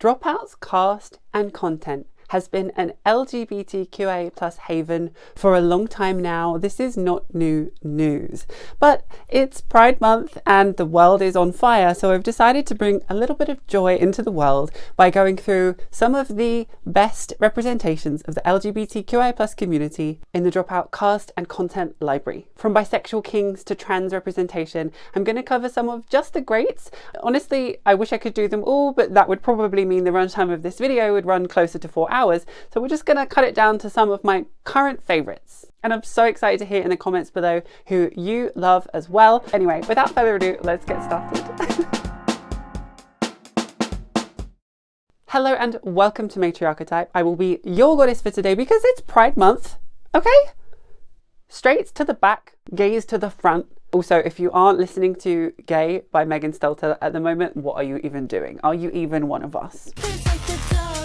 Dropout's cast and content has been an LGBTQIA plus haven for a long time now. This is not new news, but it's Pride Month and the world is on fire, so I've decided to bring a little bit of joy into the world by going through some of the best representations of the LGBTQIA plus community in the Dropout cast and content library. From bisexual kings to trans representation, I'm going to cover some of just the greats. Honestly, I wish I could do them all, but that would probably mean the runtime of this video would run closer to 4 hours. So we're just going to cut it down to some of my current favorites. And I'm so excited to hear in the comments below who you love as well. Anyway, without further ado, let's get started. Hello and welcome to Matriarchetype. I will be your goddess for today because it's Pride Month, okay? Straight to the back, gays to the front. Also, if you aren't listening to Gay by Megan Stelter at the moment, what are you even doing? Are you even one of us?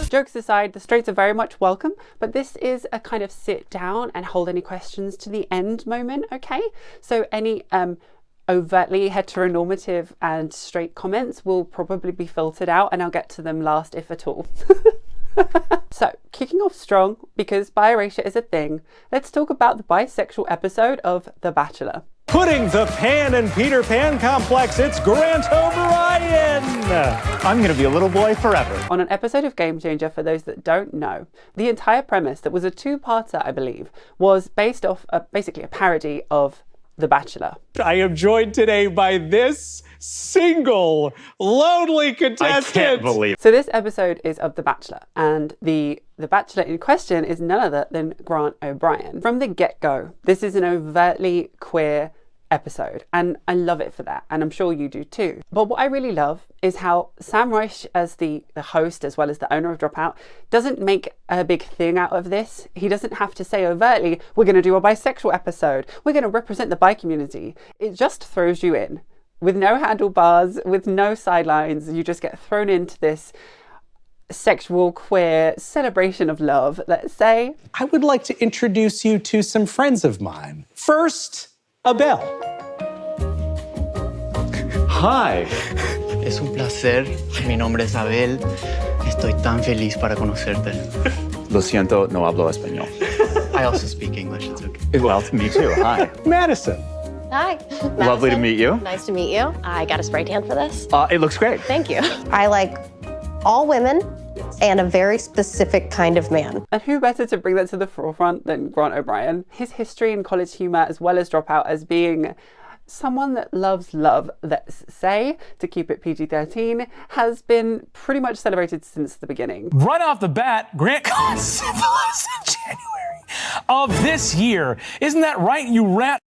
Jokes aside, the straights are very much welcome, but this is a kind of sit down and hold any questions to the end moment, okay? So any overtly heteronormative and straight comments will probably be filtered out and I'll get to them last if at all. So, kicking off strong, because bi erasure is a thing, let's talk about the bisexual episode of The Bachelor. Putting the Pan and Peter Pan complex, it's Grant O'Brien! I'm gonna be a little boy forever. On an episode of Game Changer, for those that don't know, the entire premise, that was a two-parter, I believe, was based off basically a parody of The Bachelor. I am joined today by this single, lonely contestant. I can't believe. So this episode is of The Bachelor, and the Bachelor in question is none other than Grant O'Brien. From the get-go, this is an overtly queer episode, and I love it for that, and I'm sure you do too. But what I really love is how Sam Reich, as the host as well as the owner of Dropout, doesn't make a big thing out of this. He doesn't have to say overtly, we're going to do a bisexual episode, we're going to represent the bi community. It just throws you in. With no handlebars, with no sidelines, you just get thrown into this sexual, queer celebration of love, let's say. I would like to introduce you to some friends of mine. First, Abel. Hi. Es un placer. Mi nombre es Abel. Estoy tan feliz para conocerte. Lo siento, no hablo español. I also speak English. It's okay. Well, me too. Hi. Madison. Hi. Lovely to meet you. Nice to meet you. I got a spray tan for this. It looks great. Thank you. I like all women and a very specific kind of man. And who better to bring that to the forefront than Grant O'Brien? His history in college humour, as well as Dropout, as being someone that loves love, let's say, to keep it PG-13, has been pretty much celebrated since the beginning. Right off the bat, Grant got syphilis in January of this year. Isn't that right, you rat?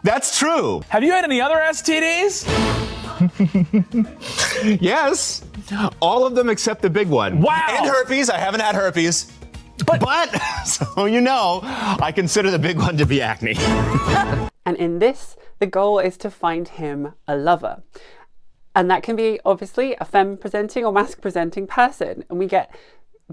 That's true. Have you had any other STDs? Yes. All of them except the big one. Wow. And herpes. I haven't had herpes. But so you know, I consider the big one to be acne. And in this, the goal is to find him a lover. And that can be obviously a femme-presenting or masc-presenting person. And we get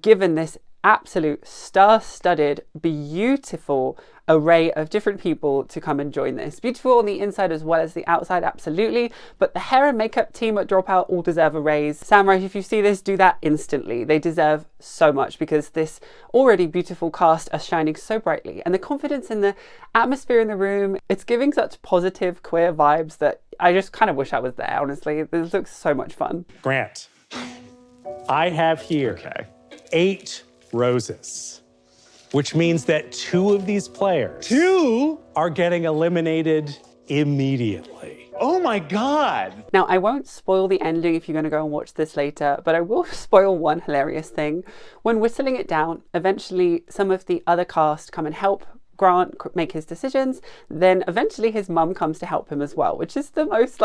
given this absolute star-studded, beautiful array of different people to come and join this. Beautiful on the inside as well as the outside, absolutely. But the hair and makeup team at Dropout all deserve a raise. Sam Reich, if you see this, do that instantly. They deserve so much because this already beautiful cast are shining so brightly. And the confidence in the atmosphere in the room, it's giving such positive queer vibes that I just kind of wish I was there, honestly. This looks so much fun. Grant, I have here 8 roses, which means that 2 of these players are getting eliminated immediately. Oh my God. Now, I won't spoil the ending if you're going to go and watch this later, but I will spoil one hilarious thing. When whistling it down, eventually some of the other cast come and help Grant make his decisions. Then eventually his mum comes to help him as well, which is the most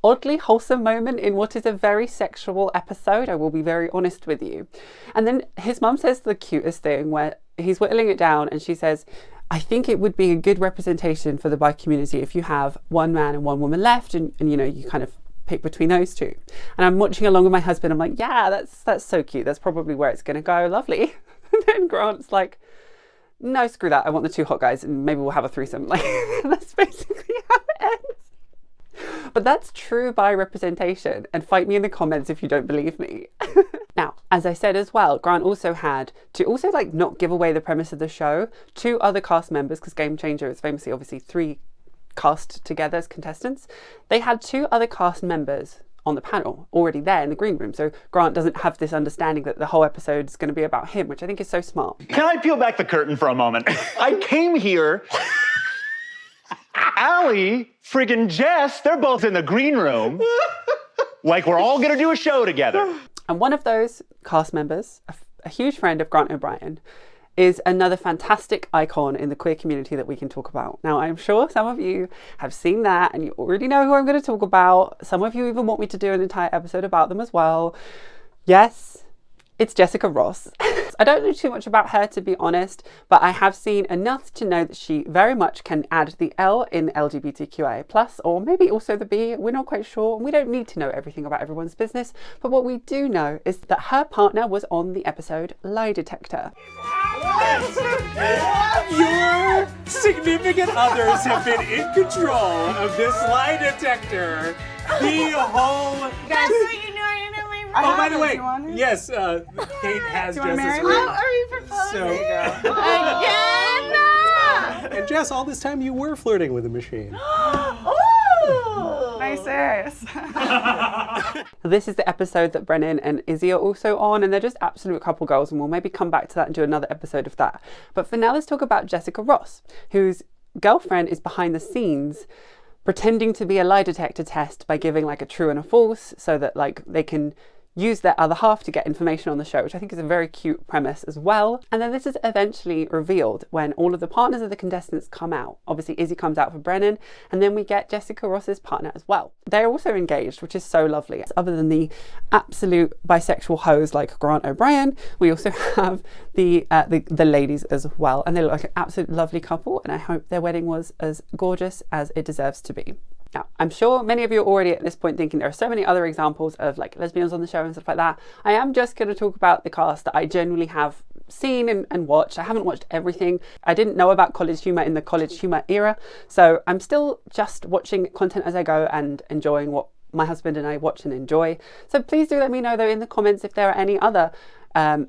oddly wholesome moment in what is a very sexual episode. I will be very honest with you. And then his mum says the cutest thing where he's whittling it down and she says, I think it would be a good representation for the bi community if you have one man and one woman left and you know, you kind of pick between those two. And I'm watching along with my husband. I'm like, yeah, that's so cute. That's probably where it's going to go. Lovely. And then Grant's like, no, screw that. I want the 2 hot guys and maybe we'll have a threesome. Like, that's basically how it ends. But that's true bi representation, and fight me in the comments if you don't believe me. Now, as I said as well, Grant also had to like not give away the premise of the show, 2 other cast members, because Game Changer is famously obviously 3 cast together as contestants. They had 2 other cast members on the panel already there in the green room, so Grant doesn't have this understanding that the whole episode is going to be about him, which I think is so smart. Can I peel back the curtain for a moment? I came here. Allie, friggin' Jess, they're both in the green room. Like we're all gonna do a show together. And one of those cast members, a huge friend of Grant O'Brien, is another fantastic icon in the queer community that we can talk about. Now, I'm sure some of you have seen that and you already know who I'm going to talk about. Some of you even want me to do an entire episode about them as well. Yes, it's Jessica Ross. I don't know too much about her, to be honest, but I have seen enough to know that she very much can add the L in LGBTQIA+, or maybe also the B. We're not quite sure. We don't need to know everything about everyone's business, but what we do know is that her partner was on the episode Lie Detector. Your significant others have been in control of this lie detector the whole... Oh, by the way, yes, Kate has Jess's ring. Oh, are you proposing? Again? And Jess, all this time you were flirting with the machine. Ooh! Nice serious. This is the episode that Brennan and Izzy are also on, and they're just absolute couple goals, and we'll maybe come back to that and do another episode of that. But for now, let's talk about Jessica Ross, whose girlfriend is behind the scenes pretending to be a lie detector test by giving like a true and a false so that like they can use their other half to get information on the show, which I think is a very cute premise as well. And then this is eventually revealed when all of the partners of the contestants come out. Obviously Izzy comes out for Brennan, and then we get Jessica Ross's partner as well. They're also engaged, which is so lovely. Other than the absolute bisexual hoes like Grant O'Brien, we also have the ladies as well, and they look like an absolute lovely couple, and I hope their wedding was as gorgeous as it deserves to be. Now, I'm sure many of you are already at this point thinking there are so many other examples of like lesbians on the show and stuff like that. I am just going to talk about the cast that I genuinely have seen and watched. I haven't watched everything. I didn't know about college humor in the college humor era, so I'm still just watching content as I go and enjoying what my husband and I watch and enjoy. So please do let me know though in the comments if there are any other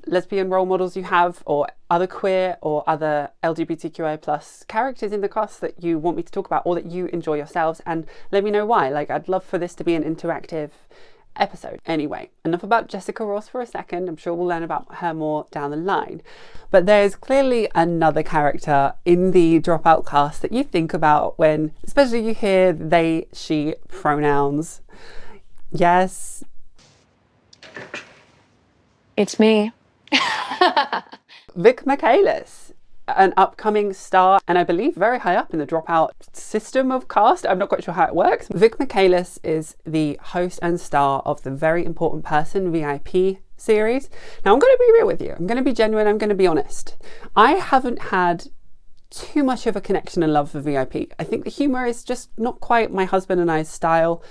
lesbian role models you have, or other queer or other LGBTQIA+ characters in the cast that you want me to talk about or that you enjoy yourselves, and let me know why. Like, I'd love for this to be an interactive episode. Anyway, enough about Jessica Ross for a second. I'm sure we'll learn about her more down the line. But there's clearly another character in the Dropout cast that you think about when, especially you hear they, she pronouns. Yes. It's me. Vic Michaelis, an upcoming star, and I believe very high up in the Dropout system of cast. I'm not quite sure how it works. Vic Michaelis is the host and star of the Very Important Person VIP series. Now, I'm going to be real with you. I'm going to be genuine. I'm going to be honest. I haven't had too much of a connection and love for VIP. I think the humor is just not quite my husband and I's style.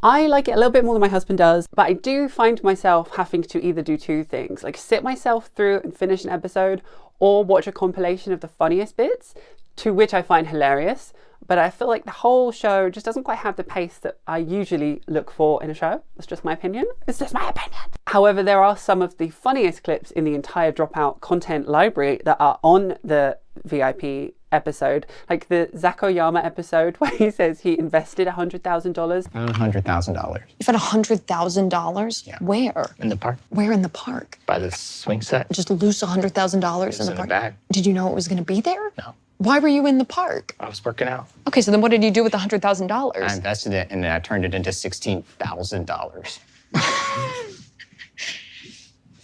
I like it a little bit more than my husband does, but I do find myself having to either do 2 things, like sit myself through and finish an episode, or watch a compilation of the funniest bits, to which I find hilarious. But I feel like the whole show just doesn't quite have the pace that I usually look for in a show. That's just my opinion. It's just my opinion. However, there are some of the funniest clips in the entire Dropout content library that are on the VIP episode, like the Zach Oyama episode where he says he invested $100,000. $100,000. You've had $100,000? Yeah. Where? In the park. Where in the park? By the swing set. Just lose $100,000 It's in the in park? the bag. Did you know it was going to be there? No. Why were you in the park? I was working out. Okay, so then what did you do with the I $100,000? invested it and then I turned it into $16,000.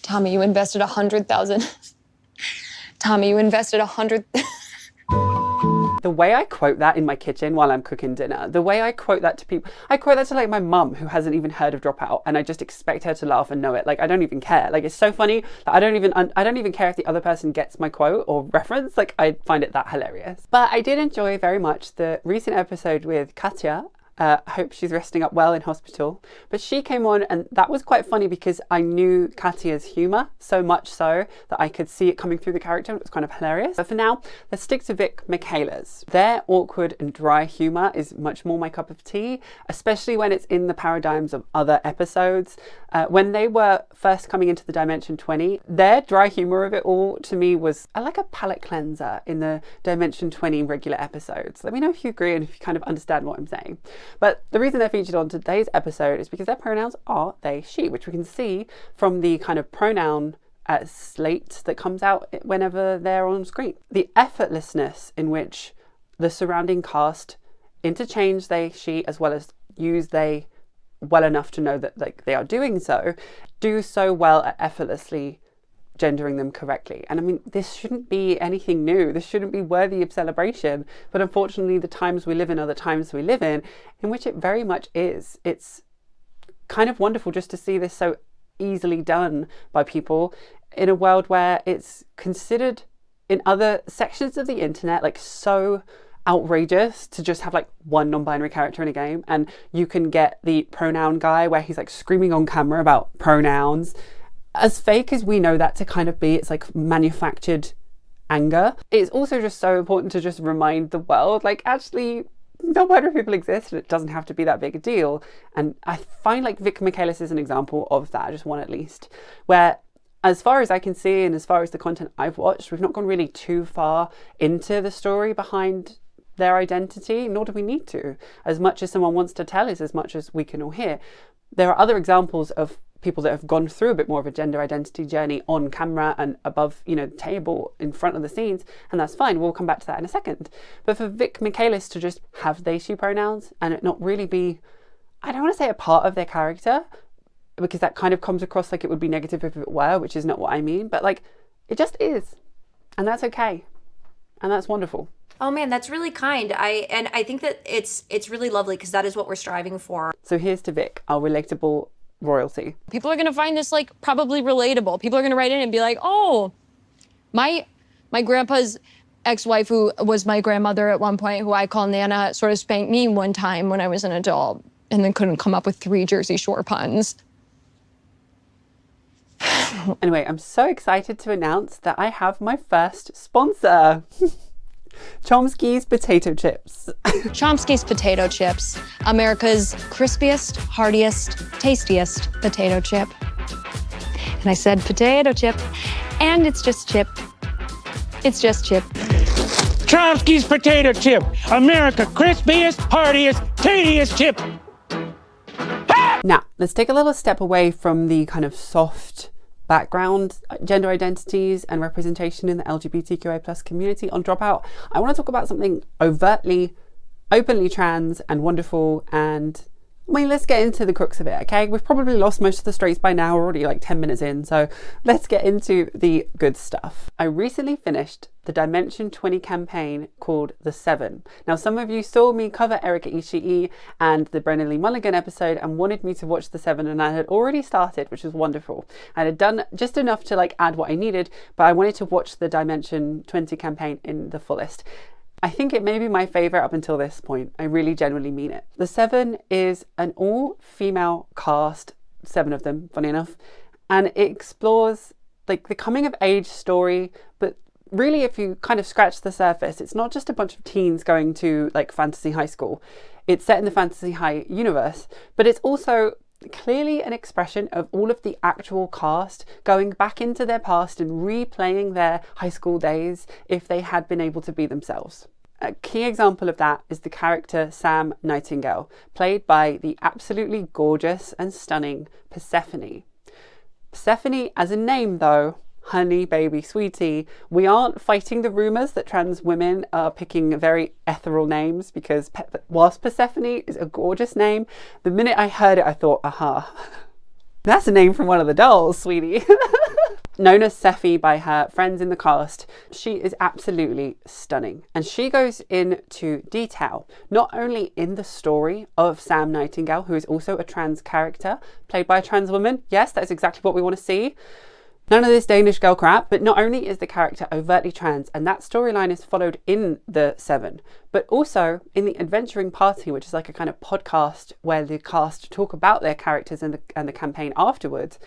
Tommy, you invested $100,000. Tommy, you invested $100,000. The way I quote that in my kitchen while I'm cooking dinner, the way I quote that to people, I quote that to like my mum who hasn't even heard of Dropout, and I just expect her to laugh and know it. Like, I don't even care. Like, it's so funny that I don't even care if the other person gets my quote or reference. Like, I find it that hilarious. But I did enjoy very much the recent episode with Katya I hope she's resting up well in hospital. But she came on, and that was quite funny because I knew Katya's humour, so much so that I could see it coming through the character. It was kind of hilarious. But for now, let's stick to Vic Michaelis. Their awkward and dry humour is much more my cup of tea, especially when it's in the paradigms of other episodes. When they were first coming into the Dimension 20, their dry humour of it all to me was like a palate cleanser in the Dimension 20 regular episodes. Let me know if you agree and if you kind of understand what I'm saying. But the reason they're featured on today's episode is because their pronouns are they, she, which we can see from the kind of pronoun slate that comes out whenever they're on screen. The effortlessness in which the surrounding cast interchange they, she, as well as use they well enough to know that like they are doing so, do so well at effortlessly gendering them correctly. And I mean, this shouldn't be anything new. This shouldn't be worthy of celebration. But unfortunately, the times we live in are the times we live in which it very much is. It's kind of wonderful just to see this so easily done by people in a world where it's considered in other sections of the internet like so outrageous to just have like one non-binary character in a game, and you can get the pronoun guy where he's like screaming on camera about pronouns. As fake as we know that to kind of be, it's like manufactured anger. It's also just so important to just remind the world, like, actually, non-binary people exist and it doesn't have to be that big a deal. And I find like Vic Michaelis is an example of that, just one at least, where as far as I can see and as far as the content I've watched, we've not gone really too far into the story behind their identity, nor do we need to. As much as someone wants to tell is as much as we can all hear. There are other examples of people that have gone through a bit more of a gender identity journey on camera and above, the table in front of the scenes, and that's fine. We'll come back to that in a second. But for Vic Michaelis to just have they, she pronouns and it not really be, I don't want to say a part of their character, because that kind of comes across like it would be negative if it were, which is not what I mean, but like it just is, and that's okay, and that's wonderful. Oh man, that's really kind. I think that it's really lovely because that is what we're striving for. So here's to Vic, our relatable royalty. People are gonna find this like probably relatable. People are gonna write in and be like, oh, my grandpa's ex-wife, who was my grandmother at one point, who I call Nana, sort of spanked me one time when I was an adult and then couldn't come up with 3 Jersey Shore puns. Anyway, I'm so excited to announce that I have my first sponsor. Chomsky's potato chips. Chomsky's potato chips, America's crispiest, heartiest, tastiest potato chip. And I said potato chip, and it's just chip. It's just chip. Chomsky's potato chip, America crispiest, heartiest, tastiest chip. Now, let's take a little step away from the kind of soft background gender identities and representation in the LGBTQIA plus community on Dropout. I want to talk about something overtly, openly trans and wonderful, and let's get into the crux of it, okay? We've probably lost most of the straights by now, we're already like 10 minutes in, so let's get into the good stuff. I recently finished the Dimension 20 campaign called The 7. Now, some of you saw me cover Erika Ishii and the Brennan Lee Mulligan episode and wanted me to watch The 7, and I had already started, which was wonderful. I had done just enough to like add what I needed, but I wanted to watch the Dimension 20 campaign in the fullest. I think it may be my favourite up until this point. I really genuinely mean it. The 7 is an all-female cast, 7 of them, funny enough, and it explores like the coming of age story, but really if you kind of scratch the surface, it's not just a bunch of teens going to like fantasy high school. It's set in the fantasy high universe, but it's also clearly an expression of all of the actual cast going back into their past and replaying their high school days if they had been able to be themselves. A key example of that is the character Sam Nightingale, played by the absolutely gorgeous and stunning Persephone. Persephone as a name though, honey, baby, sweetie, we aren't fighting the rumours that trans women are picking very ethereal names, because whilst Persephone is a gorgeous name, the minute I heard it I thought, aha, that's a name from one of the dolls, sweetie. Known as Sephi by her friends in the cast, she is absolutely stunning. And she goes into detail, not only in the story of Sam Nightingale, who is also a trans character, played by a trans woman. Yes, that is exactly what we want to see. None of this Danish girl crap, but not only is the character overtly trans, and that storyline is followed in the 7, but also in the Adventuring Party, which is like a kind of podcast where the cast talk about their characters and the campaign afterwards.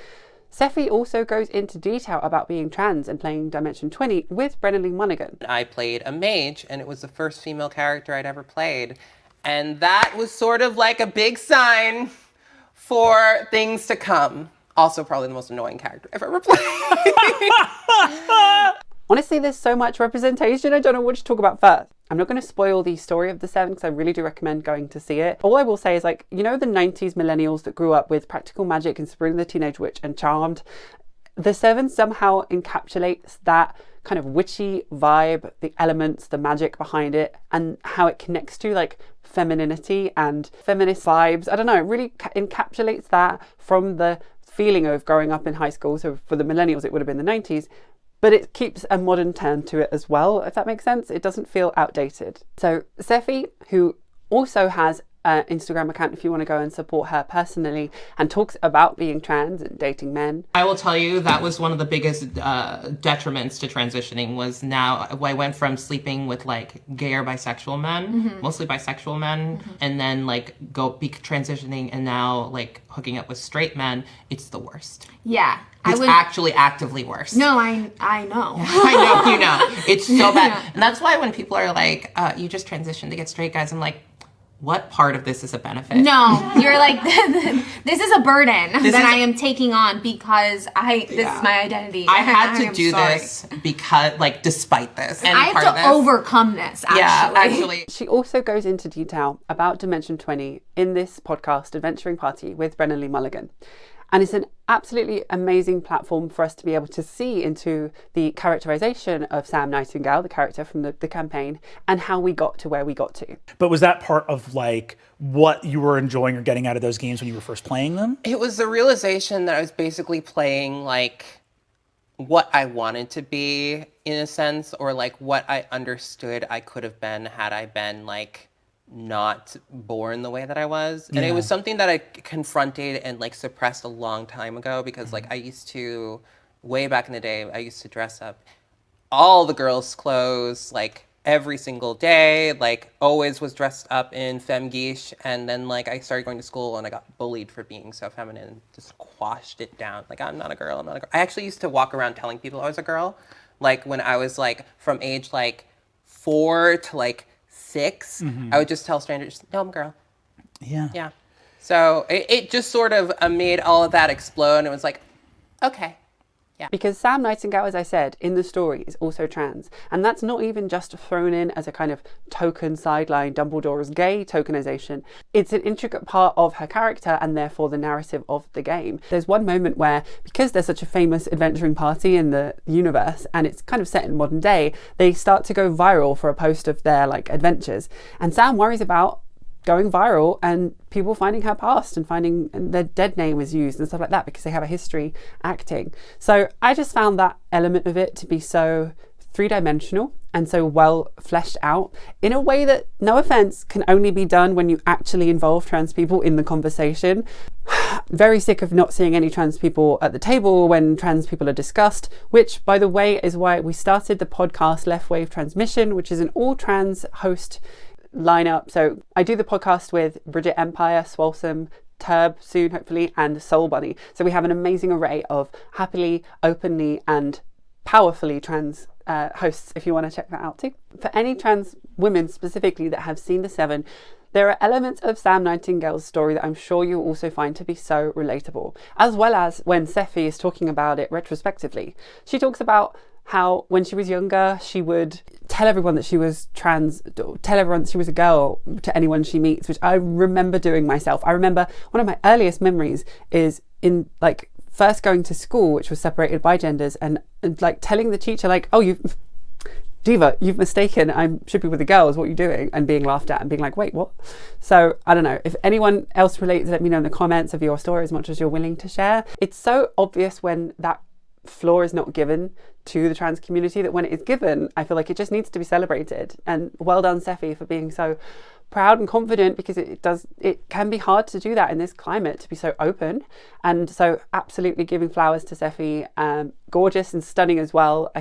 Seffi also goes into detail about being trans and playing Dimension 20 with Brenna Lee Mulligan. I played a mage, and it was the first female character I'd ever played. And that was sort of like a big sign for things to come. Also probably the most annoying character I've ever played. Honestly, there's so much representation, I don't know what to talk about first. I'm not going to spoil the story of the 7 because I really do recommend going to see it. All I will say is, like, you know the 90s millennials that grew up with Practical Magic and Sabrina the Teenage Witch and Charmed? The 7 somehow encapsulates that kind of witchy vibe, the elements, the magic behind it, and how it connects to like femininity and feminist vibes. I don't know, it really encapsulates that from the feeling of growing up in high school. So for the millennials, it would have been the 90s, but it keeps a modern turn to it as well, if that makes sense. It doesn't feel outdated. So Seffi, who also has an Instagram account if you want to go and support her personally, and talks about being trans and dating men. I will tell you that was one of the biggest detriments to transitioning. Was now I went from sleeping with like gay or bisexual men, mostly bisexual men, and then like transitioning and now like hooking up with straight men. It's the worst. Yeah. It's actually actively worse. No, I know. I know, you know. It's so bad. And that's why when people are like, you just transitioned to get straight guys, I'm like, what part of this is a benefit? No, you're like, this is a burden I am taking on because this is my identity. I had to do this because, like, despite this. I have to overcome this, actually. Yeah, actually. She also goes into detail about Dimension 20 in this podcast, Adventuring Party, with Brenna Lee Mulligan. And it's an absolutely amazing platform for us to be able to see into the characterization of Sam Nightingale, the character from the campaign, and how we got to where we got to. But was that part of like what you were enjoying or getting out of those games when you were first playing them? It was the realization that I was basically playing like what I wanted to be in a sense, or like what I understood I could have been had I been like not born the way that I was. And it was something that I confronted and like suppressed a long time ago because like I used to, way back in the day, I used to dress up all the girls' clothes like every single day, like always was dressed up in femme guiche. And then like I started going to school and I got bullied for being so feminine, just quashed it down. Like, I'm not a girl, I'm not a girl. I actually used to walk around telling people I was a girl. Like when I was like from age like 4 to like 6, I would just tell strangers, no, I'm a girl. Yeah. So it just sort of made all of that explode, and it was like, okay. Yeah. Because Sam Nightingale, as I said, in the story is also trans. And that's not even just thrown in as a kind of token sideline Dumbledore's gay tokenization. It's an intricate part of her character and therefore the narrative of the game. There's one moment where, because there's such a famous adventuring party in the universe and it's kind of set in modern day, they start to go viral for a post of their like adventures. And Sam worries about going viral and people finding her past and finding their dead name is used and stuff like that because they have a history acting. So I just found that element of it to be so three-dimensional and so well fleshed out in a way that, no offense, can only be done when you actually involve trans people in the conversation. Very sick of not seeing any trans people at the table when trans people are discussed, which, by the way, is why we started the podcast Left Wave Transmission, which is an all-trans host lineup. So I do the podcast with Bridget Empire, Swolsome, Turb soon hopefully, and Soul Bunny. So we have an amazing array of happily, openly and powerfully trans hosts if you want to check that out too. For any trans women specifically that have seen the 7, there are elements of Sam Nightingale's story that I'm sure you'll also find to be so relatable, as well as when Seffi is talking about it retrospectively. She talks about how when she was younger, she would tell everyone that she was trans, tell everyone that she was a girl to anyone she meets, which I remember doing myself. I remember one of my earliest memories is in like first going to school, which was separated by genders, and like telling the teacher like, oh, Diva, you've mistaken, I should be with the girls, what are you doing? And being laughed at and being like, wait, what? So I don't know, if anyone else relates, let me know in the comments of your story as much as you're willing to share. It's so obvious when that floor is not given to the trans community that when it is given, I feel like it just needs to be celebrated. And well done, Seffi, for being so proud and confident, because it can be hard to do that in this climate, to be so open. And so absolutely giving flowers to Sephi, gorgeous and stunning as well.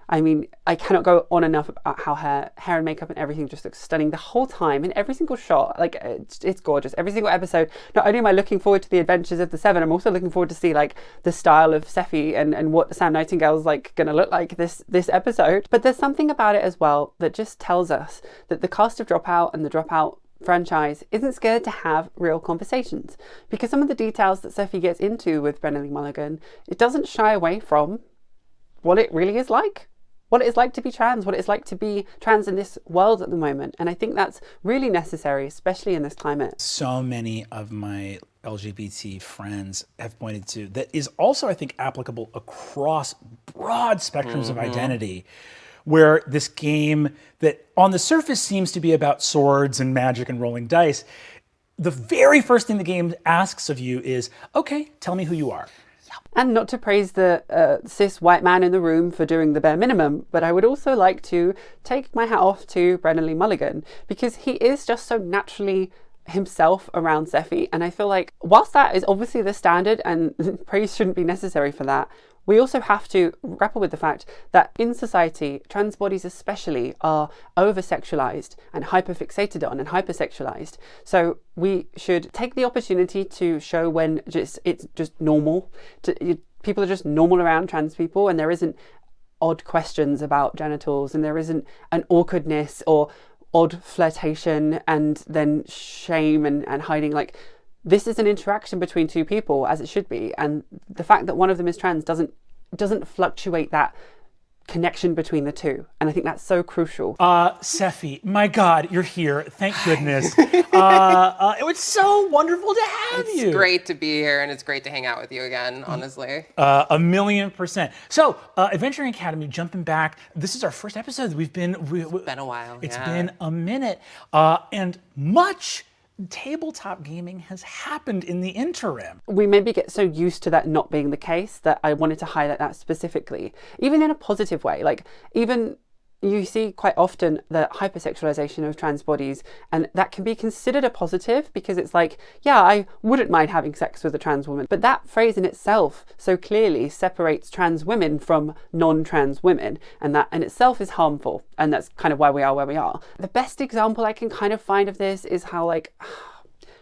I mean, I cannot go on enough about how her hair and makeup and everything just looks stunning the whole time, in every single shot. Like, it's gorgeous. Every single episode, not only am I looking forward to the adventures of the seven, I'm also looking forward to see like the style of Sephi and what Sam Nightingale's like going to look like this episode. But there's something about it as well that just tells us that the cast of Dropout and the Dropout franchise isn't scared to have real conversations, because some of the details that Sephi gets into with Brennan Lee Mulligan, it doesn't shy away from what it really is like. What it is like to be trans, what it is like to be trans in this world at the moment. And I think that's really necessary, especially in this climate. So many of my LGBT friends have pointed to that is also, I think, applicable across broad spectrums of identity, where this game that on the surface seems to be about swords and magic and rolling dice, the very first thing the game asks of you is, okay, tell me who you are. And not to praise the cis white man in the room for doing the bare minimum, but I would also like to take my hat off to Brennan Lee Mulligan, because he is just so naturally himself around Sephi. And I feel like whilst that is obviously the standard and praise shouldn't be necessary for that, we also have to grapple with the fact that in society, trans bodies especially are over-sexualized and hyper-fixated on and hypersexualized. So we should take the opportunity to show when it's just normal. People are just normal around trans people, and there isn't odd questions about genitals, and there isn't an awkwardness or odd flirtation and then shame and hiding. Like, this is an interaction between two people, as it should be, and the fact that one of them is trans doesn't fluctuate that connection between the two, and I think that's so crucial. Sephi, my God, you're here! Thank goodness. It was so wonderful to have you. It's great to be here, and it's great to hang out with you again. Honestly, 1,000,000%. So, Adventuring Academy, jumping back. This is our first episode. It's been a while. It's been a minute, and much tabletop gaming has happened in the interim. We maybe get so used to that not being the case that I wanted to highlight that specifically, even in a positive way. Like, even you see quite often the hypersexualization of trans bodies, and that can be considered a positive, because it's like, yeah, I wouldn't mind having sex with a trans woman. But that phrase in itself so clearly separates trans women from non-trans women, and that in itself is harmful. And that's kind of why we are where we are. The best example I can kind of find of this is how, like,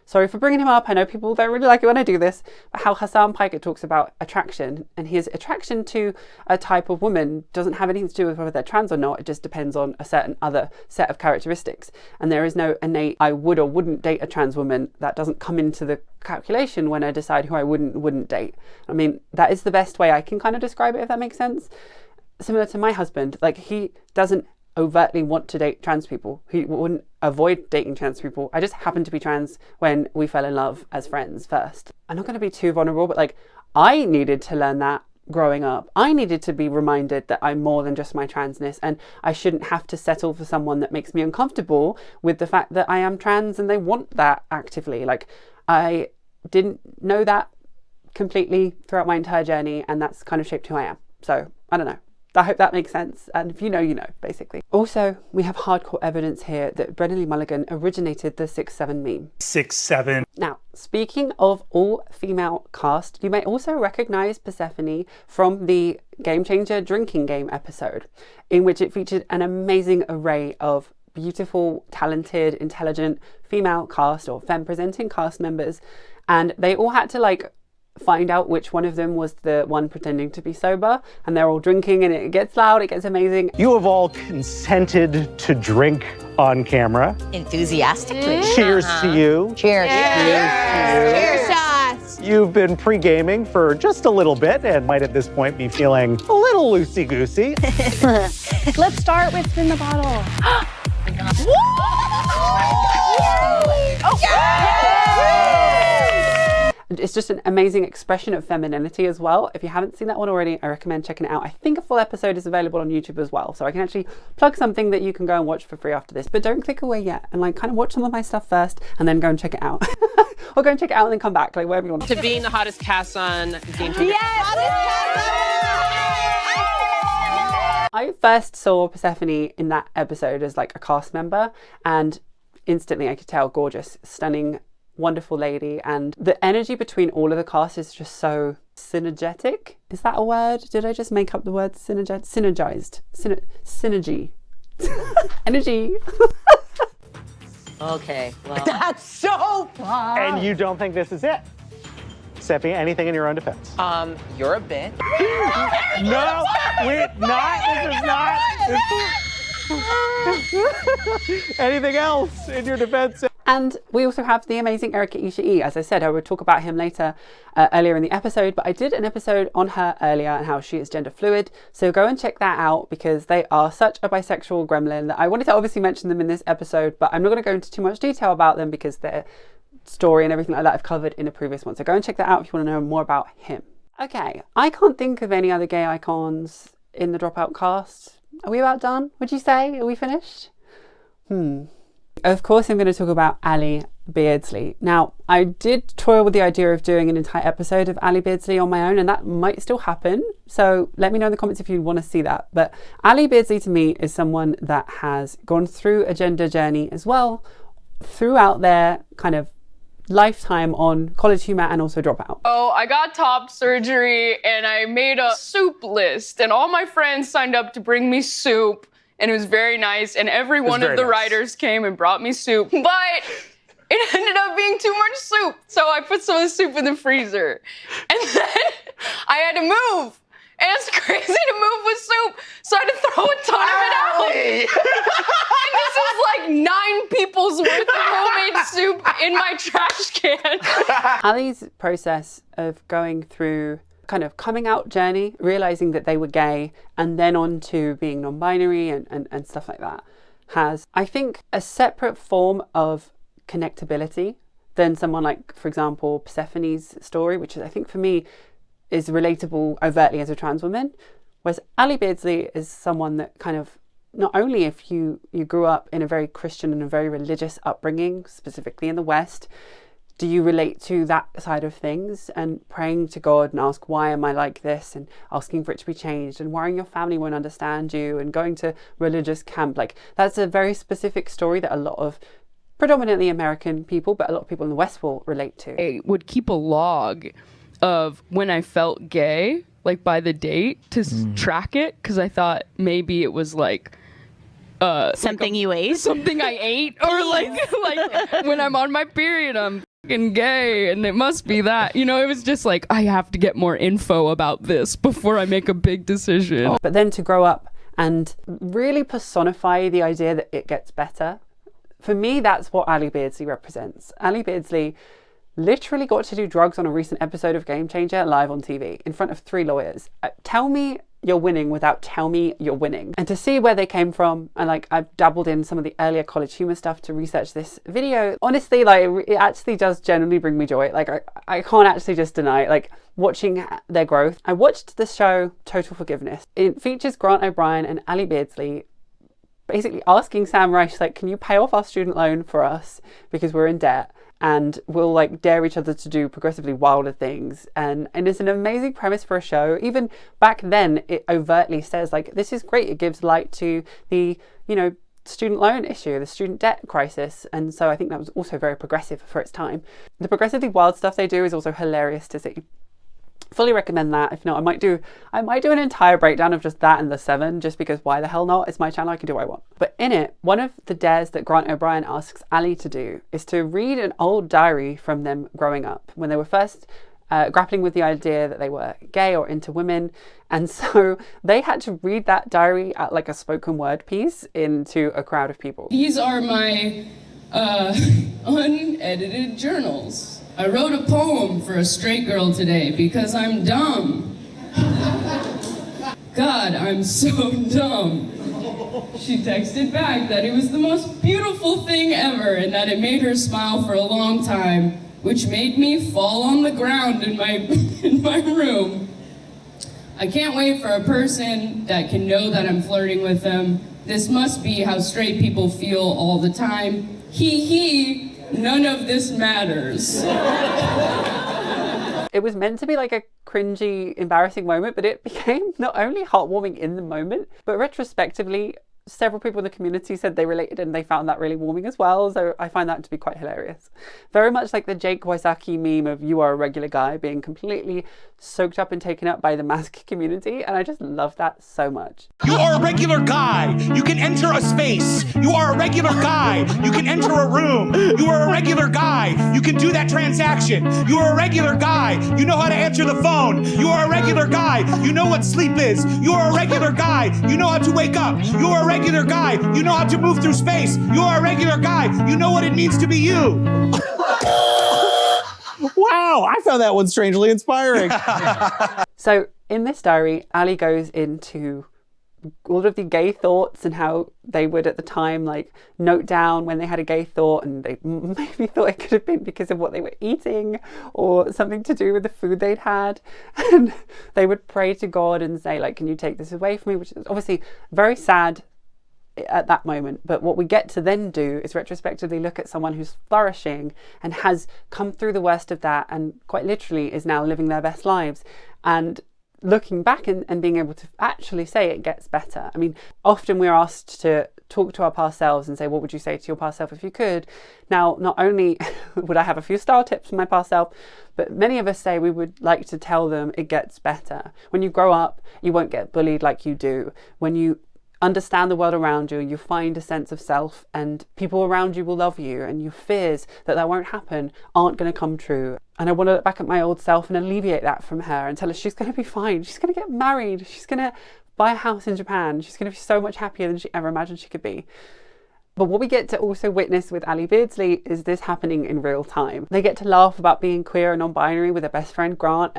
sorry for bringing him up, I know people don't really like it when I do this, but how Hassan Piker talks about attraction, and his attraction to a type of woman doesn't have anything to do with whether they're trans or not. It just depends on a certain other set of characteristics. And there is no innate, I would or wouldn't date a trans woman. That doesn't come into the calculation when I decide who I wouldn't date. I mean, that is the best way I can kind of describe it, if that makes sense. Similar to my husband, like, he doesn't overtly want to date trans people. He wouldn't avoid dating trans people. I just happened to be trans when we fell in love as friends first. I'm not going to be too vulnerable, but like, I needed to learn that growing up. I needed to be reminded that I'm more than just my transness, and I shouldn't have to settle for someone that makes me uncomfortable with the fact that I am trans and they want that actively. Like, I didn't know that completely throughout my entire journey, and that's kind of shaped who I am. So I don't know. I hope that makes sense. And if you know, you know, basically. Also, we have hardcore evidence here that Brennan Lee Mulligan originated the 6'7" meme. 6'7". Now, speaking of all-female cast, you may also recognize Persephone from the Game Changer drinking game episode, in which it featured an amazing array of beautiful, talented, intelligent female cast or femme-presenting cast members. And they all had to, like, find out which one of them was the one pretending to be sober, and they're all drinking, and it gets loud, it gets amazing. You have all consented to drink on camera. Enthusiastically. Cheers to you. Cheers. Cheers to us. You've been pre-gaming for just a little bit and might at this point be feeling a little loosey-goosey. Let's start with spin the bottle. It's just an amazing expression of femininity as well. If you haven't seen that one already, I recommend checking it out. I think a full episode is available on YouTube as well, so I can actually plug something that you can go and watch for free after this. But don't click away yet, and like kind of watch some of my stuff first and then go and check it out. Or go and check it out and then come back, like wherever you want. To being the hottest cast on Game Changer. I first saw Persephone in that episode as like a cast member, and instantly I could tell, gorgeous, stunning, wonderful lady. And the energy between all of the cast is just so synergetic. Is that a word? Did I just make up the word synergized? Synergy. Energy. Okay, well. That's so fun! And you don't think this is it? Seppi, anything in your own defense? You're a bitch. No, we're not. This is not. Anything else in your defense? And we also have the amazing Erika Ishii. As I said, I would talk about him later, earlier in the episode, but I did an episode on her earlier and how she is gender fluid. So go and check that out because they are such a bisexual gremlin that I wanted to obviously mention them in this episode, but I'm not going to go into too much detail about them because their story and everything like that I've covered in a previous one. So go and check that out if you want to know more about him. Okay, I can't think of any other gay icons in the Dropout cast. Are we about done? Would you say? Are we finished? Of course, I'm going to talk about Ali Beardsley. Now, I did toy with the idea of doing an entire episode of Ali Beardsley on my own, and that might still happen. So let me know in the comments if you want to see that. But Ali Beardsley to me is someone that has gone through a gender journey as well throughout their kind of lifetime on College Humor and also Dropout. Oh, I got top surgery and I made a soup list and all my friends signed up to bring me soup and it was very nice and every one of the writers came and brought me soup, but it ended up being too much soup. So I put some of the soup in the freezer and then I had to move. And it's crazy to move with soup, so I had to throw a ton of it out. And this is like 9 people's worth of homemade soup in my trash can. Ali's process of going through kind of coming out journey, realizing that they were gay, and then on to being non-binary and stuff like that, has, I think, a separate form of connectability than someone like, for example, Persephone's story, which is, I think for me, is relatable overtly as a trans woman, whereas Ali Beardsley is someone that kind of, not only if you grew up in a very Christian and a very religious upbringing, specifically in the West, do you relate to that side of things and praying to God and ask, why am I like this? And asking for it to be changed and worrying your family won't understand you and going to religious camp. Like, that's a very specific story that a lot of predominantly American people, but a lot of people in the West will relate to. I would keep a log of when I felt gay, like by the date, to track it, because I thought maybe it was like something you ate, something I ate, or like when I'm on my period, I'm fucking gay, and it must be that. You know, it was just like I have to get more info about this before I make a big decision. But then to grow up and really personify the idea that it gets better, for me, that's what Ali Beardsley represents. Ali Beardsley literally got to do drugs on a recent episode of Game Changer live on TV in front of 3 lawyers. Tell me you're winning without tell me you're winning. And to see where they came from, and like I've dabbled in some of the earlier College Humor stuff to research this video. Honestly, like it actually does genuinely bring me joy. Like I can't actually just deny it. Like watching their growth. I watched the show Total Forgiveness. It features Grant O'Brien and Ali Beardsley basically asking Sam Reich, like, can you pay off our student loan for us because we're in debt? And we'll like dare each other to do progressively wilder things. And it's an amazing premise for a show. Even back then, it overtly says like, this is great. It gives light to the, you know, student loan issue, the student debt crisis. And so I think that was also very progressive for its time. The progressively wild stuff they do is also hilarious to see. Fully recommend that. If not, I might do an entire breakdown of just that and the 7, just because why the hell not? It's my channel, I can do what I want. But in it, one of the dares that Grant O'Brien asks Ali to do is to read an old diary from them growing up when they were first grappling with the idea that they were gay or into women. And so they had to read that diary at like a spoken word piece into a crowd of people. These are my unedited journals. I wrote a poem for a straight girl today because I'm dumb. God, I'm so dumb. She texted back that it was the most beautiful thing ever and that it made her smile for a long time, which made me fall on the ground in my room. I can't wait for a person that can know that I'm flirting with them. This must be how straight people feel all the time. He. None of this matters. It was meant to be like a cringy, embarrassing moment, but it became not only heartwarming in the moment, but retrospectively several people in the community said they related and they found that really warming as well. So I find that to be quite hilarious. Very much like the Jake Wysocki meme of "you are a regular guy" being completely soaked up and taken up by the mask community. And I just love that so much. You are a regular guy. You can enter a space. You are a regular guy. You can enter a room. You are a regular guy. You can do that transaction. You are a regular guy. You know how to answer the phone. You are a regular guy. You know what sleep is. You are a regular guy. You know how to wake up. You are a regular guy. You know how to move through space. You are a regular guy. You know what it means to be you. Wow, I found that one strangely inspiring. So in this diary, Ali goes into all of the gay thoughts and how they would at the time like note down when they had a gay thought, and they maybe thought it could have been because of what they were eating or something to do with the food they'd had. And they would pray to God and say, like, can you take this away from me? Which is obviously very sad at that moment. But what we get to then do is retrospectively look at someone who's flourishing and has come through the worst of that and quite literally is now living their best lives. And looking back and being able to actually say it gets better. I mean, often we're asked to talk to our past selves and say, what would you say to your past self if you could? Now, not only would I have a few style tips for my past self, but many of us say we would like to tell them it gets better. When you grow up, you won't get bullied like you do. When you understand the world around you, you find a sense of self, and people around you will love you, and your fears that won't happen aren't going to come true. And I want to look back at my old self and alleviate that from her and tell her she's going to be fine. She's going to get married. She's going to buy a house in Japan. She's going to be so much happier than she ever imagined she could be. But what we get to also witness with Ali Beardsley is this happening in real time. They get to laugh about being queer and non-binary with their best friend Grant,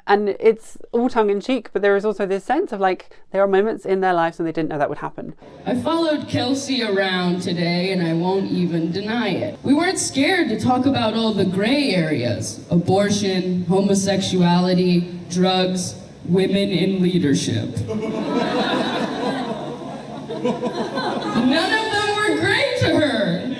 and it's all tongue-in-cheek, but there is also this sense of like, there are moments in their lives when they didn't know that would happen. I followed Kelsey around today, and I won't even deny it. We weren't scared to talk about all the gray areas: abortion, homosexuality, drugs, women in leadership. None of them were gray to her.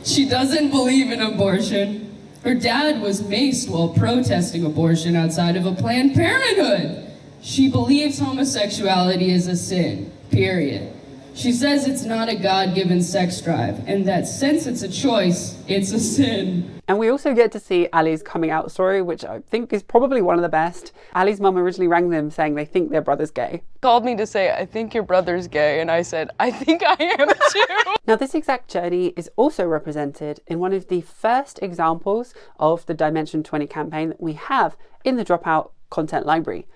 She doesn't believe in abortion. Her dad was maced while protesting abortion outside of a Planned Parenthood. She believes homosexuality is a sin, period. She says it's not a God-given sex drive, and that since it's a choice, it's a sin. And we also get to see Ali's coming out story, which I think is probably one of the best. Ali's mum originally rang them saying they think their brother's gay. Called me to say, I think your brother's gay, and I said, I think I am too. Now, this exact journey is also represented in one of the first examples of the Dimension 20 campaign that we have in the Dropout content library.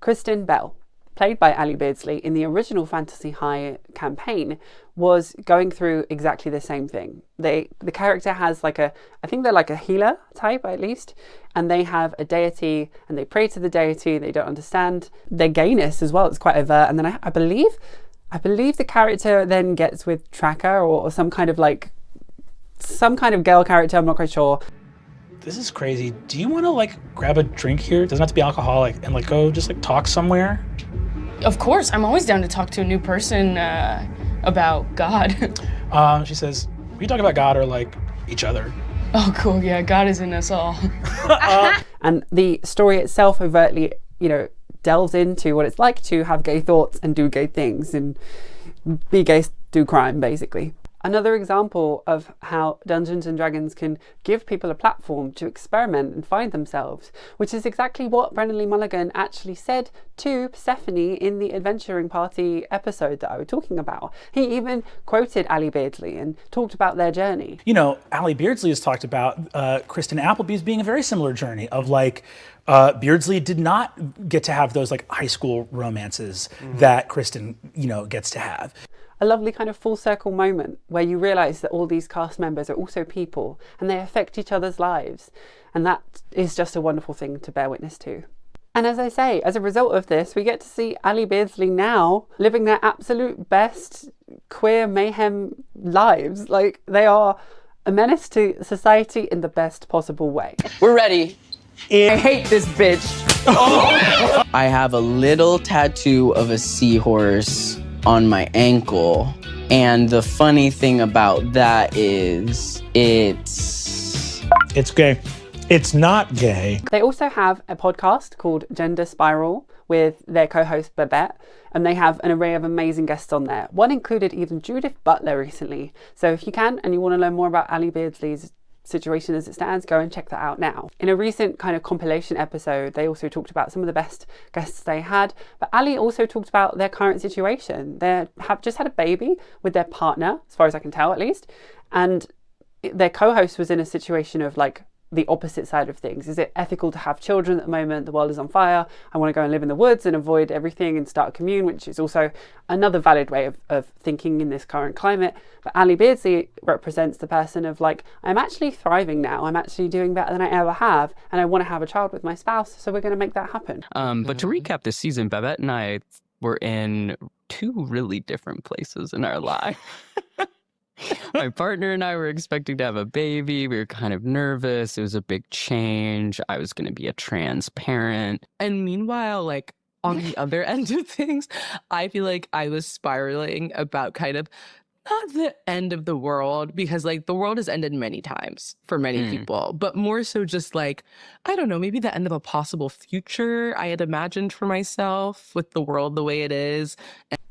Kristen Bell, played by Ali Beardsley in the original Fantasy High campaign, was going through exactly the same thing. The character has I think they're like a healer type at least, and they have a deity and they pray to the deity. They don't understand their gayness as well. It's quite overt. And then I believe the character then gets with Tracker or some kind of girl character. I'm not quite sure. This is crazy. Do you want to grab a drink here? It doesn't have to be alcoholic, and go just talk somewhere? Of course, I'm always down to talk to a new person about God. She says, we talk about God or each other. Oh, cool. Yeah, God is in us all. And the story itself overtly, delves into what it's like to have gay thoughts and do gay things and be gay, do crime, basically. Another example of how Dungeons & Dragons can give people a platform to experiment and find themselves, which is exactly what Brennan Lee Mulligan actually said to Persephone in the Adventuring Party episode that I was talking about. He even quoted Ali Beardsley and talked about their journey. Ali Beardsley has talked about Kristen Appleby's being a very similar journey of Beardsley did not get to have those high school romances that Kristen, gets to have. A lovely kind of full circle moment where you realise that all these cast members are also people and they affect each other's lives. And that is just a wonderful thing to bear witness to. And as I say, as a result of this, we get to see Ali Beardsley now living their absolute best queer mayhem lives. They are a menace to society in the best possible way. We're ready. I hate this bitch. I have a little tattoo of a seahorse on my ankle, and the funny thing about that is it's gay. It's not gay. They also have a podcast called Gender Spiral with their co-host Babette, and they have an array of amazing guests on there. One included even Judith Butler recently. So if you can and you want to learn more about Ali Beardsley's situation as it stands, go and check that out now. In a recent kind of compilation episode, they also talked about some of the best guests they had, but Ali also talked about their current situation. They have just had a baby with their partner, as far as I can tell at least, and their co-host was in a situation of like the opposite side of things. Is it ethical to have children at the moment? The world is on fire. I want to go and live in the woods and avoid everything and start a commune, which is also another valid way of thinking in this current climate. But Ali Beardsley represents the person of like, I'm actually thriving now. I'm actually doing better than I ever have. And I want to have a child with my spouse. So we're going to make that happen. But to recap this season, Babette and I were in two really different places in our life. My partner and I were expecting to have a baby. We were kind of nervous. It was a big change. I was going to be a trans parent. And meanwhile, like on the other end of things, I feel like I was spiraling about kind of not the end of the world, because like the world has ended many times for many people, but more so just like, I don't know, maybe the end of a possible future I had imagined for myself with the world the way it is.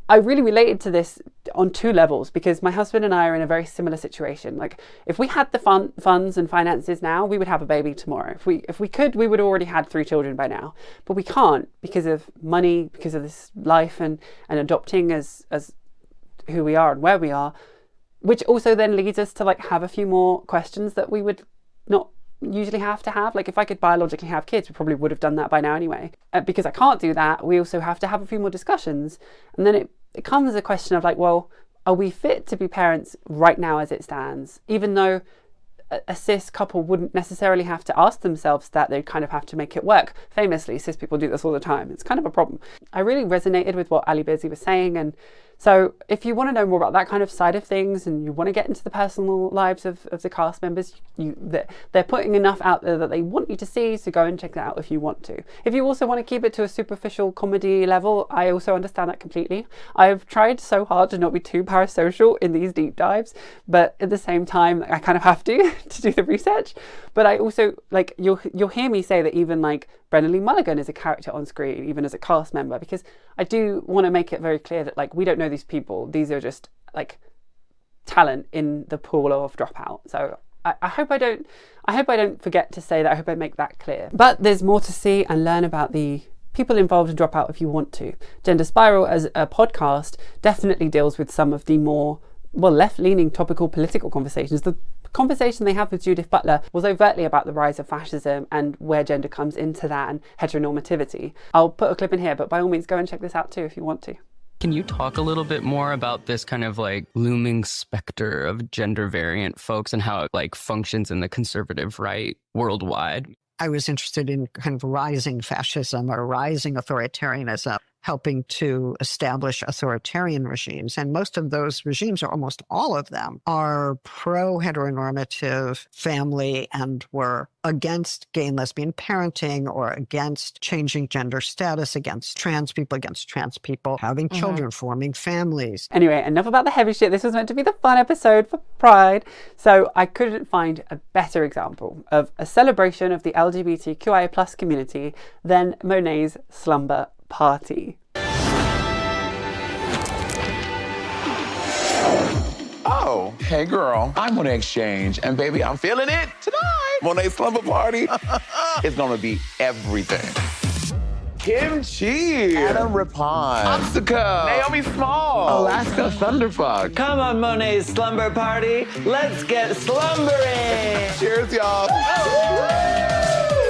I really related to this on two levels, because my husband and I are in a very similar situation. Like if we had the funds and finances now, we would have a baby tomorrow. If we could, we would have already had 3 children by now, but we can't because of money, because of this life and adopting as who we are and where we are, which also then leads us to like have a few more questions that we would not usually have to have. Like if I could biologically have kids, we probably would have done that by now anyway. Because I can't do that, we also have to have a few more discussions. And then it comes a question of like, well, are we fit to be parents right now as it stands? Even though a cis couple wouldn't necessarily have to ask themselves that, they'd kind of have to make it work. Famously, cis people do this all the time. It's kind of a problem. I really resonated with what Ali Beardsley was saying, and so if you want to know more about that kind of side of things and you want to get into the personal lives of the cast members, they're putting enough out there that they want you to see, so go and check that out if you want to. If you also want to keep it to a superficial comedy level, I also understand that completely. I've tried so hard to not be too parasocial in these deep dives, but at the same time, I kind of have to do the research. But I also, like, you'll hear me say that even like Brennan Lee Mulligan is a character on screen, even as a cast member, because I do want to make it very clear that like we don't know these people. These are just like talent in the pool of Dropout. So I hope I don't forget to say that. I hope I make that clear. But there's more to see and learn about the people involved in Dropout if you want to. Gender Spiral as a podcast definitely deals with some of the more left-leaning topical political conversations. The conversation they had with Judith Butler was overtly about the rise of fascism and where gender comes into that and heteronormativity. I'll put a clip in here, but by all means go and check this out too if you want to. Can you talk a little bit more about this kind of like looming specter of gender variant folks and how it like functions in the conservative right worldwide? I was interested in kind of rising fascism or rising authoritarianism, helping to establish authoritarian regimes. And most of those regimes, or almost all of them, are pro-heteronormative family and were against gay and lesbian parenting or against changing gender status, against trans people having children, forming families. Anyway, enough about the heavy shit. This was meant to be the fun episode for Pride. So I couldn't find a better example of a celebration of the LGBTQIA+ community than Monet's Slumber Party. Oh, hey girl, I'm Monet Exchange, and baby, I'm feeling it tonight. Monet's Slumber Party. It's gonna be everything. Kimchi, Adam Rippon, Obstacle, Naomi Small, Alaska Thunderfuck. Come on, Monet's Slumber Party. Let's get slumbering. Cheers, y'all.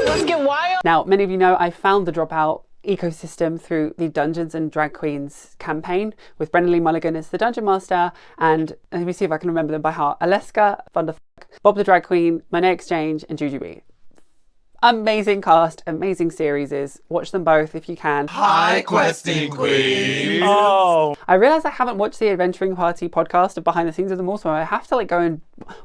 Let's get wild. Now, many of you know I found the Dropout ecosystem through the Dungeons and Drag Queens campaign with Brennan Lee Mulligan as the Dungeon Master, and let me see if I can remember them by heart. Alaska Thunderfuck, Bob the Drag Queen, Monet Exchange, and Juju B. Amazing cast, amazing series. Watch them both if you can. Hi, questing queen. Oh, I realize I haven't watched the Adventuring Party podcast of behind the scenes of them all, so I have to like go and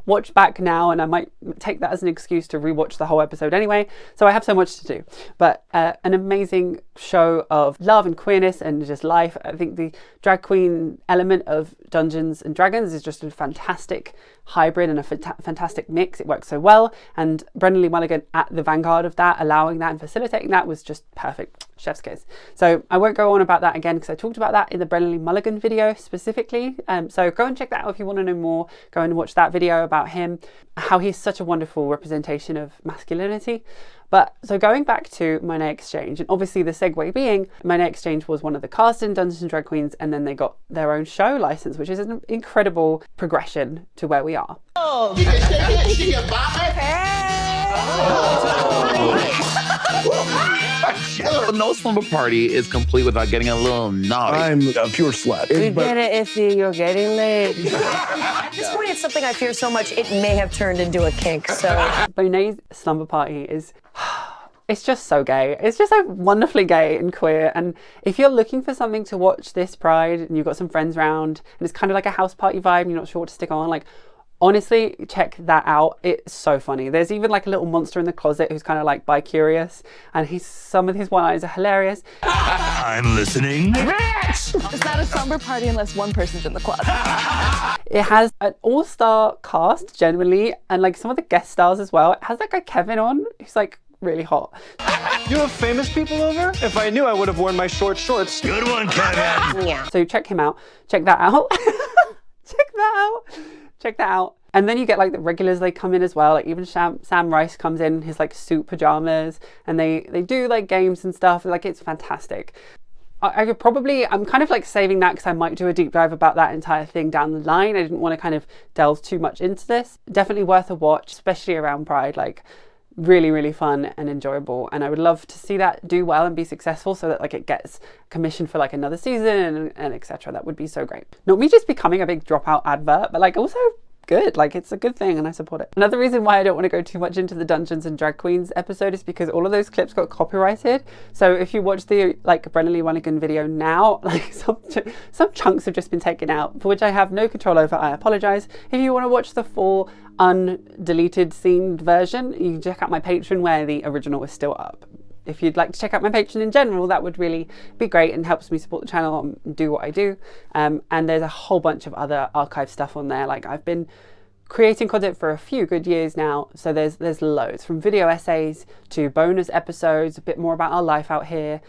watch back now, and I might take that as an excuse to rewatch the whole episode anyway. So I have so much to do. But an amazing show of love and queerness and just life. I think the drag queen element of Dungeons and Dragons is just a fantastic hybrid and a fantastic mix. It works so well, and Brendan Lee Mulligan at the vanguard of that, allowing that and facilitating that, was just perfect. Chef's kiss. So I won't go on about that again because I talked about that in the Brendan Lee Mulligan video specifically. So go and check that out if you want to know more. Go and watch that video about him, how he's such a wonderful representation of masculinity. But so going back to Monet Exchange, and obviously the segue being Monet Exchange was one of the cast in Dungeons and Drag Queens, and then they got their own show license, which is an incredible progression to where we are. Oh. No slumber party is complete without getting a little naughty. I'm a pure slut. You get it, Iffy, you're getting laid. At this point, it's something I fear so much, it may have turned into a kink, so. Monet's slumber party is, it's just so gay. It's just so wonderfully gay and queer. And if you're looking for something to watch this Pride and you've got some friends around and it's kind of like a house party vibe and you're not sure what to stick on, like, honestly, check that out. It's so funny. There's even like a little monster in the closet who's kind of like bi-curious, and some of his one-liners are hilarious. I'm listening. It's not a slumber party unless one person's in the club. It has an all-star cast, genuinely, and like some of the guest stars as well. It has that guy Kevin on, who's like really hot. You have famous people over? If I knew, I would have worn my short shorts. Good one, Kevin. Yeah. So check him out. Check that out. Check that out. And then you get like the regulars, they come in as well. Like even Sam Rice comes in his like suit pajamas, and they do like games and stuff. Like it's fantastic. I'm kind of like saving that because I might do a deep dive about that entire thing down the line. I didn't want to kind of delve too much into this. Definitely worth a watch, especially around Pride. Like really, really fun and enjoyable. And I would love to see that do well and be successful so that like it gets commissioned for like another season and etc. That would be so great. Not me just becoming a big Dropout advert, but like also good. Like it's a good thing and I support it. Another reason why I don't want to go too much into the Dungeons and Drag Queens episode is because all of those clips got copyrighted. So if you watch the like Brendan Lee Mulligan video now, like some chunks have just been taken out, for which I have no control over. I apologize. If you want to watch the full undeleted scened version, you can check out my Patreon where the original is still up. If you'd like to check out my Patreon in general, that would really be great and helps me support the channel and do what I do. And there's a whole bunch of other archive stuff on there. Like I've been creating content for a few good years now, so there's loads, from video essays to bonus episodes, a bit more about our life out here,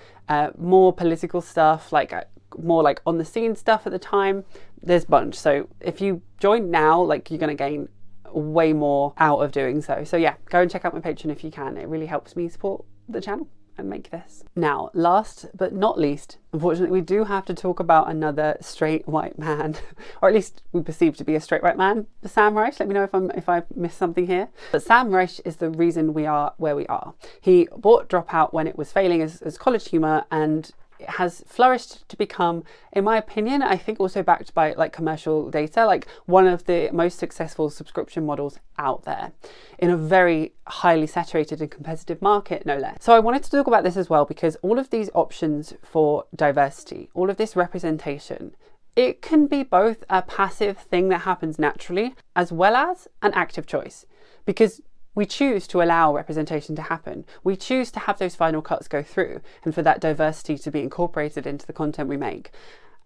more political stuff, like more like on the scene stuff at the time. There's a bunch. So if you join now, like you're gonna gain way more out of doing so. So yeah, go and check out my Patreon if you can. It really helps me support the channel and make this. Now, last but not least, unfortunately, we do have to talk about another straight white man, or at least we perceive to be a straight white man, Sam Reich. Let me know if I've missed something here. But Sam Reich is the reason we are where we are. He bought Dropout when it was failing as college humor, and it has flourished to become, in my opinion, I think also backed by like commercial data, like one of the most successful subscription models out there in a very highly saturated and competitive market, no less. So I wanted to talk about this as well because all of these options for diversity, all of this representation, it can be both a passive thing that happens naturally as well as an active choice, because we choose to allow representation to happen. We choose to have those final cuts go through and for that diversity to be incorporated into the content we make.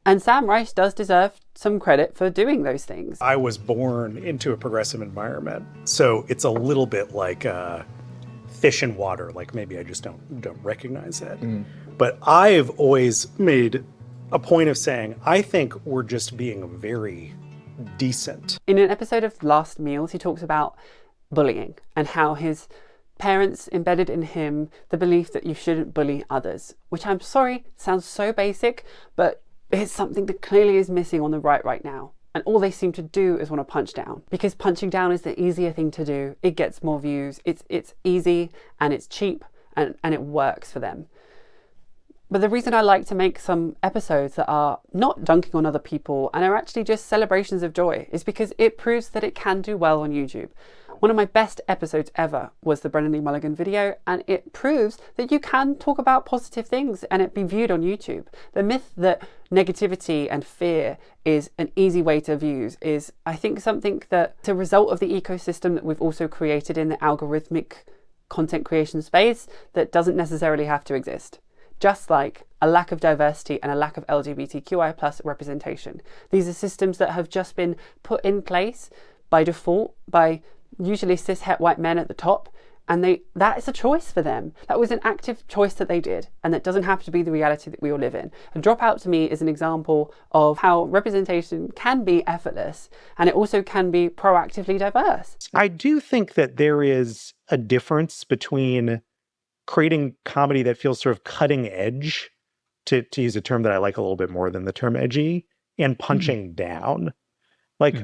And Sam Reich does deserve some credit for doing those things. I was born into a progressive environment, so it's a little bit like fish in water. Like maybe I just don't recognize it. But I've always made a point of saying, I think we're just being very decent. In an episode of Last Meals, he talks about bullying and how his parents embedded in him the belief that you shouldn't bully others, which I'm sorry, sounds so basic, but it's something that clearly is missing on the right now. And all they seem to do is want to punch down, because punching down is the easier thing to do. It gets more views. It's easy and it's cheap and it works for them. But the reason I like to make some episodes that are not dunking on other people and are actually just celebrations of joy is because it proves that it can do well on YouTube. One of my best episodes ever was the Brennan Lee Mulligan video, and it proves that you can talk about positive things and it be viewed on YouTube. The myth that negativity and fear is an easy way to views is, I think, something that's a result of the ecosystem that we've also created in the algorithmic content creation space that doesn't necessarily have to exist. Just like a lack of diversity and a lack of LGBTQIA plus representation. These are systems that have just been put in place by default by usually cis-het white men at the top, and that is a choice for them. That was an active choice that they did, and that doesn't have to be the reality that we all live in. And Dropout to me is an example of how representation can be effortless, and it also can be proactively diverse. I do think that there is a difference between creating comedy that feels sort of cutting edge, to use a term that I like a little bit more than the term edgy, and punching down. Like,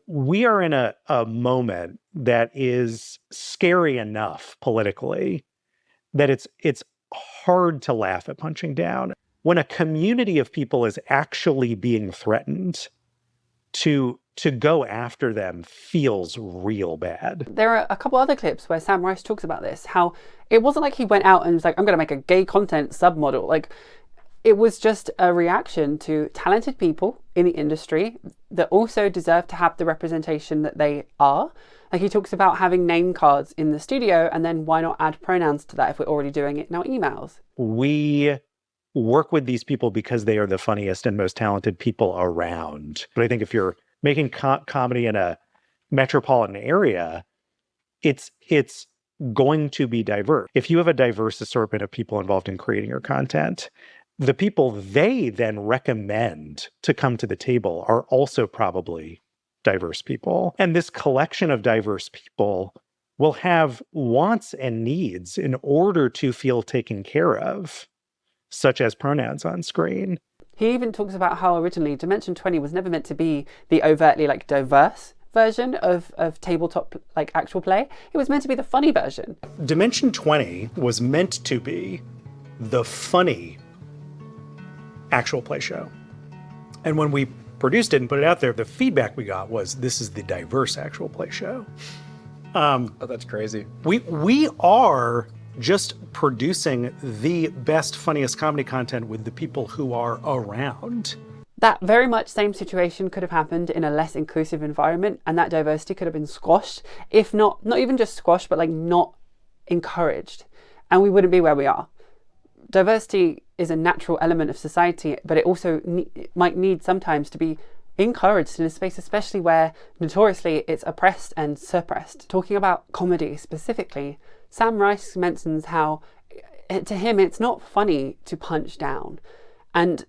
we are in a moment that is scary enough politically that it's hard to laugh at punching down. When a community of people is actually being threatened, to go after them feels real bad. There are a couple other clips where Sam Rice talks about this, how it wasn't like he went out and was like, I'm going to make a gay content submodel. Like, it was just a reaction to talented people in the industry that also deserve to have the representation that they are. Like, he talks about having name cards in the studio, and then why not add pronouns to that if we're already doing it in our emails? We work with these people because they are the funniest and most talented people around. But I think if you're making comedy in a metropolitan area, it's going to be diverse. If you have a diverse assortment of people involved in creating your content, the people they then recommend to come to the table are also probably diverse people. And this collection of diverse people will have wants and needs in order to feel taken care of, such as pronouns on screen. He even talks about how originally Dimension 20 was never meant to be the overtly like diverse version of tabletop like actual play. It was meant to be the funny version. Dimension 20 was meant to be the funny actual play show. And when we produced it and put it out there, the feedback we got was, this is the diverse actual play show. Oh, that's crazy. We are just producing the best, funniest comedy content with the people who are around. That very much same situation could have happened in a less inclusive environment, and that diversity could have been squashed, if not even just squashed, but like not encouraged, and we wouldn't be where we are. Diversity is a natural element of society, but it also might need sometimes to be encouraged in a space, especially where notoriously it's oppressed and suppressed. Talking about comedy specifically, Sam Rice mentions how to him it's not funny to punch down. And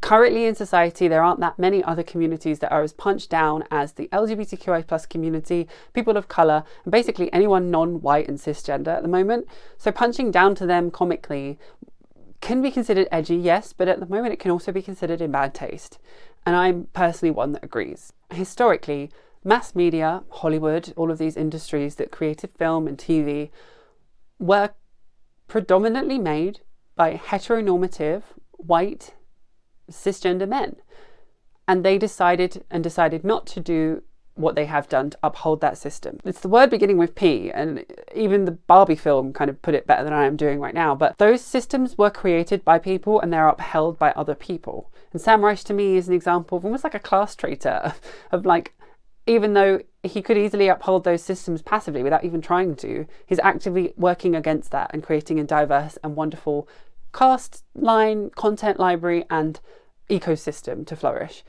currently in society, there aren't that many other communities that are as punched down as the LGBTQIA plus community, people of colour, and basically anyone non-white and cisgender at the moment. So punching down to them comically can be considered edgy, yes, but at the moment it can also be considered in bad taste. And I'm personally one that agrees. Historically, mass media, Hollywood, all of these industries that created film and TV were predominantly made by heteronormative, white, cisgender men. And they decided not to do what they have done to uphold that system. It's the word beginning with P, and even the Barbie film kind of put it better than I am doing right now. But those systems were created by people and they're upheld by other people. And Sam Rice to me is an example of almost like a class traitor of like, even though he could easily uphold those systems passively without even trying to, he's actively working against that and creating a diverse and wonderful cast line, content library, and ecosystem to flourish.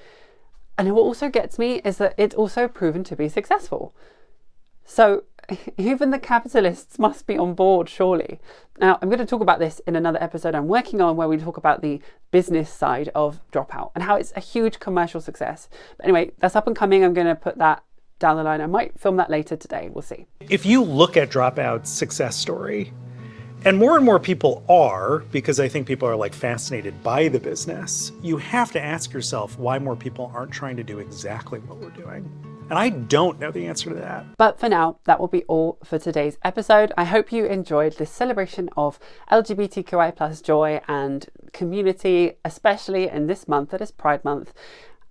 And what also gets me is that it's also proven to be successful. So even the capitalists must be on board, surely. Now, I'm going to talk about this in another episode I'm working on where we talk about the business side of Dropout and how it's a huge commercial success. But anyway, that's up and coming. I'm going to put that down the line. I might film that later today. We'll see. If you look at Dropout's success story, and more people are, because I think people are like fascinated by the business, you have to ask yourself why more people aren't trying to do exactly what we're doing. And I don't know the answer to that. But for now, that will be all for today's episode. I hope you enjoyed this celebration of LGBTQI plus joy and community, especially in this month that is Pride Month.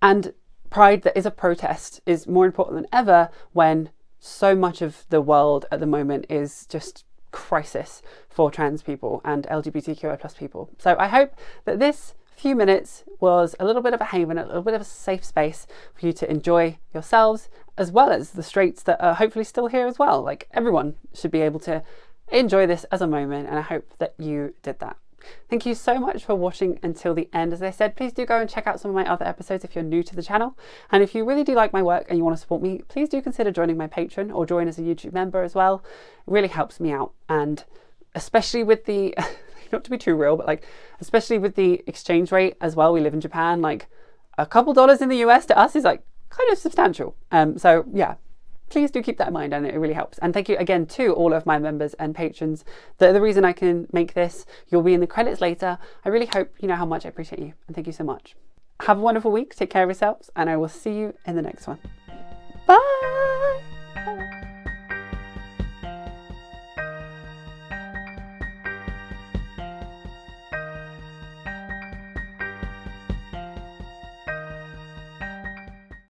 And pride that is a protest is more important than ever when so much of the world at the moment is just crisis for trans people and LGBTQI plus people. So I hope that this few minutes was a little bit of a haven, a little bit of a safe space for you to enjoy yourselves, as well as the straights that are hopefully still here as well. Like, everyone should be able to enjoy this as a moment, and I hope that you did that. Thank you so much for watching until the end. As I said, please do go and check out some of my other episodes if you're new to the channel. And if you really do like my work and you want to support me, please do consider joining my Patreon or join as a YouTube member as well. It really helps me out. And especially with the, not to be too real, but like, especially with the exchange rate as well. We live in Japan, like a couple dollars in the US to us is like kind of substantial. So yeah, please do keep that in mind, and it really helps. And thank you again to all of my members and patrons. The reason I can make this, you'll be in the credits later. I really hope you know how much I appreciate you, and thank you so much. Have a wonderful week, take care of yourselves, and I will see you in the next one. Bye!